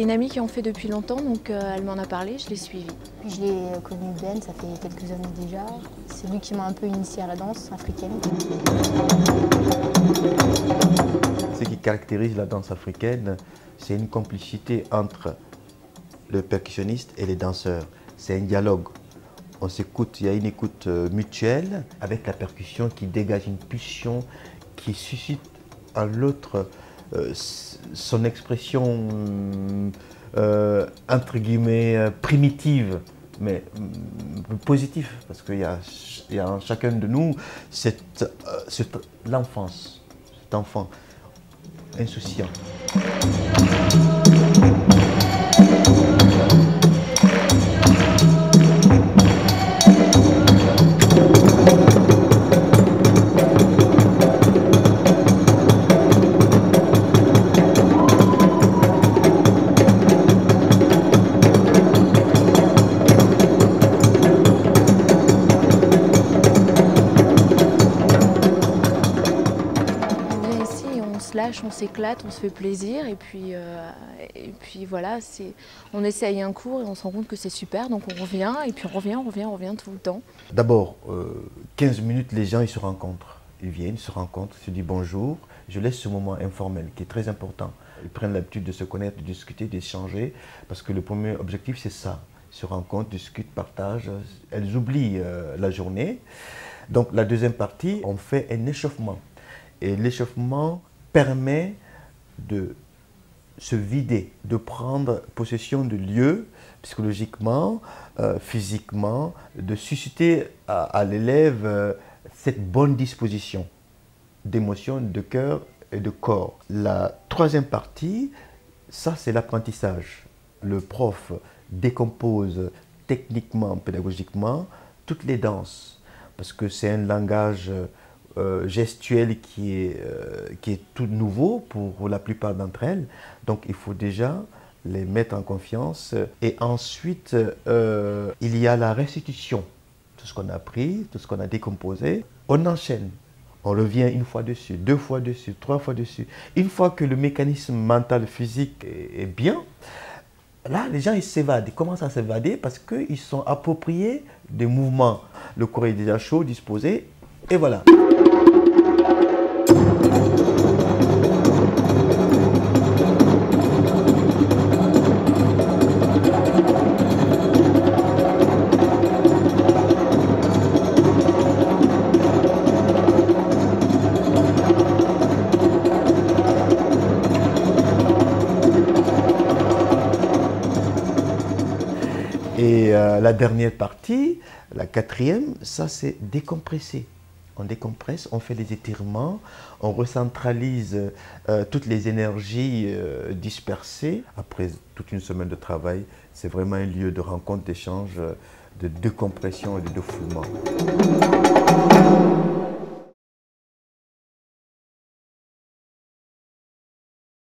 une amie qui en fait depuis longtemps, donc elle m'en a parlé, je l'ai suivie. Je l'ai connu Ben, ça fait quelques années déjà. C'est lui qui m'a un peu initié à la danse africaine. Ce qui caractérise la danse africaine, c'est une complicité entre le percussionniste et les danseurs. C'est un dialogue. On s'écoute, il y a une écoute mutuelle avec la percussion qui dégage une pulsion qui suscite à l'autre son expression entre guillemets primitive, mais positive, parce qu'il y a en chacun de nous l'enfance, cet enfant insouciant. On s'éclate, on se fait plaisir et puis voilà, on essaye un cours et on se rend compte que c'est super, donc on revient et puis on revient tout le temps. D'abord, 15 minutes, les gens ils se rencontrent, ils viennent, ils se rencontrent, ils se disent bonjour. Je laisse ce moment informel qui est très important. Ils prennent l'habitude de se connaître, de discuter, d'échanger, parce que le premier objectif c'est ça. Ils se rencontrent, discutent, partagent, elles oublient la journée. Donc la deuxième partie, on fait un échauffement. Et l'échauffement permet de se vider, de prendre possession de lieux psychologiquement, physiquement, de susciter à l'élève cette bonne disposition d'émotion, de cœur et de corps. La troisième partie, ça c'est l'apprentissage. Le prof décompose techniquement, pédagogiquement, toutes les danses, parce que c'est un langage gestuel qui est tout nouveau pour la plupart d'entre elles. Donc il faut déjà les mettre en confiance. Et ensuite, il y a la restitution. Tout ce qu'on a appris, tout ce qu'on a décomposé, on enchaîne. On revient une fois dessus, deux fois dessus, trois fois dessus. Une fois que le mécanisme mental, physique est bien, là, les gens ils s'évadent, ils commencent à s'évader parce qu'ils sont appropriés des mouvements. Le corps est déjà chaud, disposé, et voilà. Et la dernière partie, la quatrième, ça c'est décompresser. On décompresse, on fait des étirements, on recentralise toutes les énergies dispersées. Après toute une semaine de travail, c'est vraiment un lieu de rencontre, d'échange, de décompression et de défoulement.